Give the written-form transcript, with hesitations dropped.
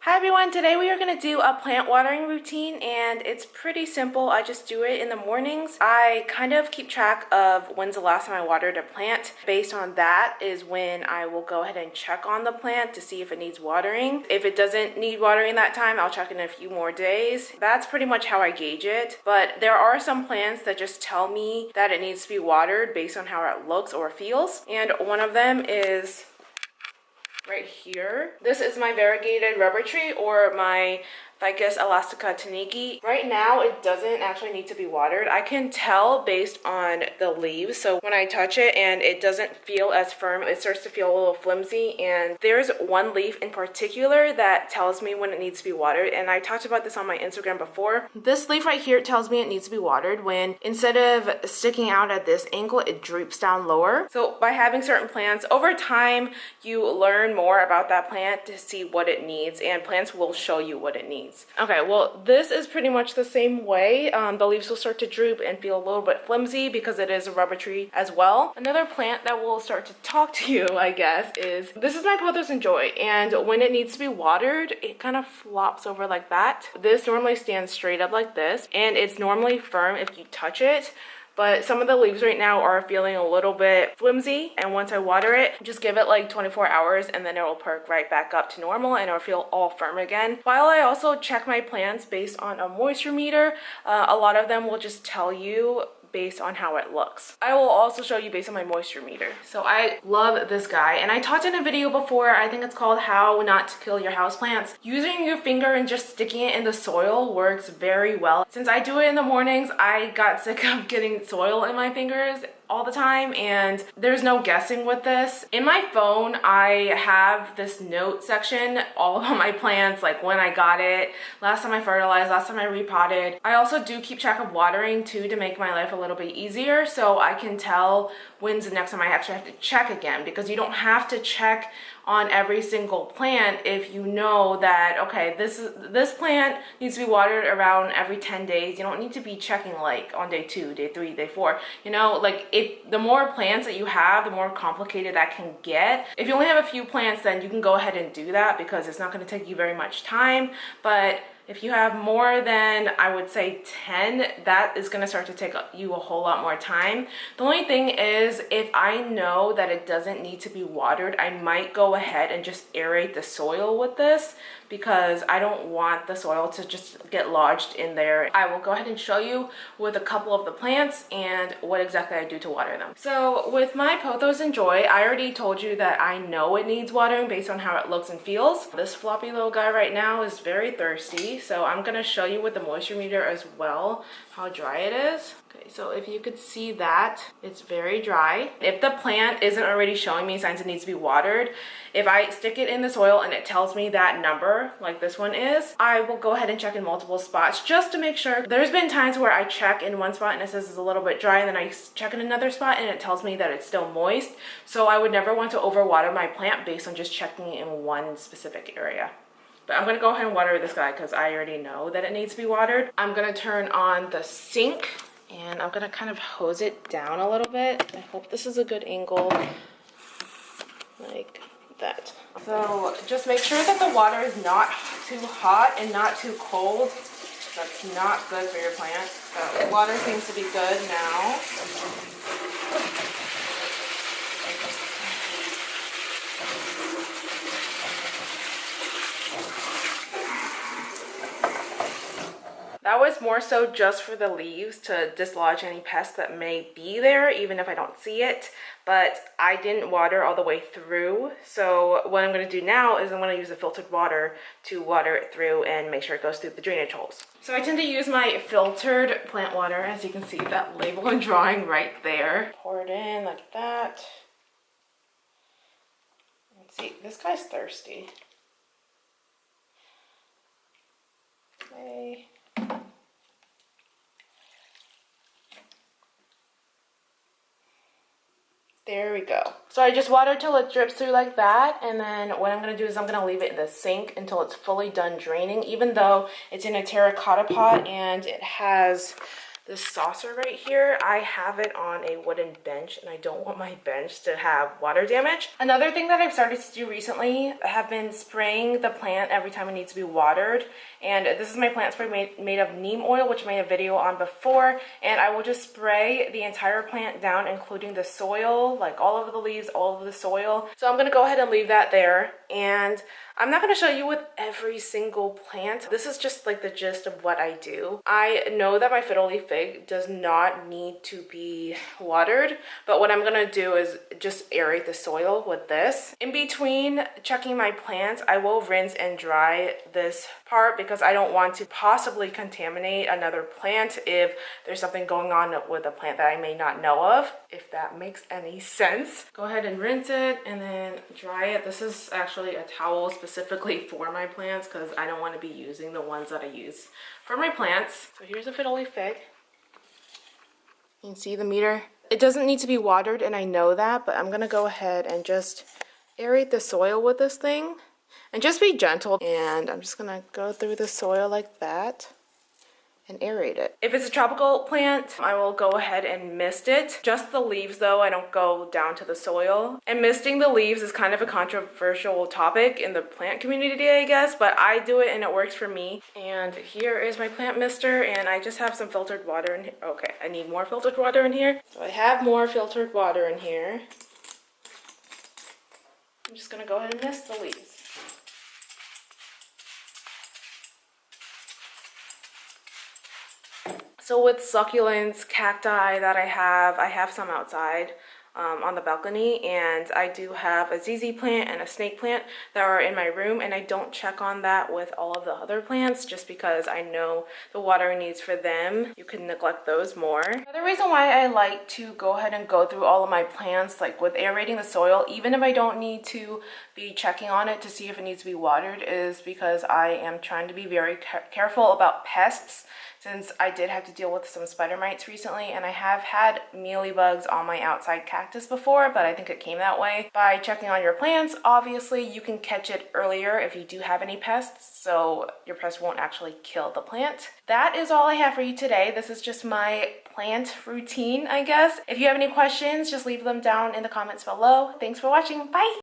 Hi everyone, today we are going to do a plant watering routine and it's pretty simple. I just do it in the mornings. I kind of keep track of when's the last time I watered a plant. Based on that is when I will go ahead and check on the plant to see if it needs watering. If it doesn't need watering that time, I'll check in a few more days. That's pretty much how I gauge it. But there are some plants that just tell me that it needs to be watered based on how it looks or feels. And one of them is right here. This is my variegated rubber tree, or my Ficus elastica taniki. Right now it doesn't actually need to be watered. I can tell based on the leaves. So when I touch it and it doesn't feel as firm, it starts to feel a little flimsy. And there's one leaf in particular that tells me when it needs to be watered. And I talked about this on my Instagram before. This leaf right here tells me it needs to be watered when instead of sticking out at this angle, it droops down lower. So by having certain plants, over time, you learn more about that plant to see what it needs, and plants will show you what it needs. Okay, well, this is pretty much the same way. The leaves will start to droop and feel a little bit flimsy because it is a rubber tree as well. Another plant that will start to talk to you, I guess, is this is my Pothos and Joy, and when it needs to be watered, it kind of flops over like that. This normally stands straight up like this, and it's normally firm if you touch it. But some of the leaves right now are feeling a little bit flimsy, and once I water it, just give it like 24 hours and then it will perk right back up to normal and it'll feel all firm again. While I also check my plants based on a moisture meter, a lot of them will just tell you based on how it looks. I will also show you based on my moisture meter. So I love this guy, and I talked in a video before, I think it's called How Not to Kill Your Houseplants. Using your finger and just sticking it in the soil works very well. Since I do it in the mornings, I got sick of getting soil in my fingers all the time, and there's no guessing with this. In my phone, I have this note section all about my plants, like when I got it, last time I fertilized, last time I repotted. I also do keep track of watering too to make my life a little bit easier, so I can tell when's the next time I actually have to check again, because you don't have to check on every single plant if you know that, okay, this plant needs to be watered around every 10 days. You don't need to be checking like on day 2, day 3, day 4. You know, like if the more plants that you have, the more complicated that can get. If you only have a few plants, then you can go ahead and do that because it's not going to take you very much time. But if you have more than, I would say 10, that is going to start to take you a whole lot more time. The only thing is, if I know that it doesn't need to be watered, I might go ahead and just aerate the soil with this, because I don't want the soil to just get lodged in there. I will go ahead and show you with a couple of the plants and what exactly I do to water them. So with my Pothos and Joy, I already told you that I know it needs watering based on how it looks and feels. This floppy little guy right now is very thirsty, so I'm gonna show you with the moisture meter as well how dry it is. Okay, so if you could see that, it's very dry. If the plant isn't already showing me signs it needs to be watered, if I stick it in the soil and it tells me that number, like this one is, I will go ahead and check in multiple spots just to make sure. There's been times where I check in one spot and it says it's a little bit dry, and then I check in another spot and it tells me that it's still moist. So I would never want to overwater my plant based on just checking in one specific area. But I'm gonna go ahead and water this guy because I already know that it needs to be watered. I'm gonna turn on the sink and I'm gonna kind of hose it down a little bit. I hope this is a good angle, like that. So just make sure that the water is not too hot and not too cold. That's not good for your plant. So the water seems to be good now. That was more so just for the leaves to dislodge any pests that may be there, even if I don't see it. But I didn't water all the way through. So what I'm going to do now is I'm going to use the filtered water to water it through and make sure it goes through the drainage holes. So I tend to use my filtered plant water, as you can see that label and drawing right there. Pour it in like that. Let's see, this guy's thirsty. Okay. There we go. So I just water till it drips through like that, and then what I'm going to do is I'm going to leave it in the sink until it's fully done draining, even though it's in a terracotta pot and it has this saucer right here, I have it on a wooden bench and I don't want my bench to have water damage. Another thing that I've started to do recently, I have been spraying the plant every time it needs to be watered. And this is my plant spray made of neem oil, which I made a video on before. And I will just spray the entire plant down, including the soil, like all over the leaves, all over the soil. So I'm gonna go ahead and leave that there. And I'm not going to show you with every single plant. This is just like the gist of what I do. I know that my fiddle leaf fig does not need to be watered, but what I'm going to do is just aerate the soil with this. In between checking my plants, I will rinse and dry this part because I don't want to possibly contaminate another plant if there's something going on with a plant that I may not know of, if that makes any sense. Go ahead and rinse it and then dry it. This is actually a towel specifically for my plants because I don't want to be using the ones that I use for my plants. So here's a fiddle leaf fig. You can see the meter. It doesn't need to be watered and I know that, but I'm gonna go ahead and just aerate the soil with this thing and just be gentle. And I'm just gonna go through the soil like that and aerate it. If it's a tropical plant, I will go ahead and mist it. Just the leaves though, I don't go down to the soil. And misting the leaves is kind of a controversial topic in the plant community, I guess, but I do it and it works for me. And here is my plant mister, and I just have some filtered water in here. Okay, I need more filtered water in here. So I have more filtered water in here. I'm just gonna go ahead and mist the leaves. So with succulents, cacti that I have some outside on the balcony, and I do have a ZZ plant and a snake plant that are in my room, and I don't check on that with all of the other plants just because I know the watering needs for them. You can neglect those more. Another reason why I like to go ahead and go through all of my plants, like with aerating the soil, even if I don't need to be checking on it to see if it needs to be watered, is because I am trying to be very careful about pests, since I did have to deal with some spider mites recently, and I have had mealybugs on my outside cactus before, but I think it came that way. By checking on your plants, obviously you can catch it earlier if you do have any pests, so your pest won't actually kill the plant. That is all I have for you today. This is just my plant routine, I guess. If you have any questions, just leave them down in the comments below. Thanks for watching. Bye!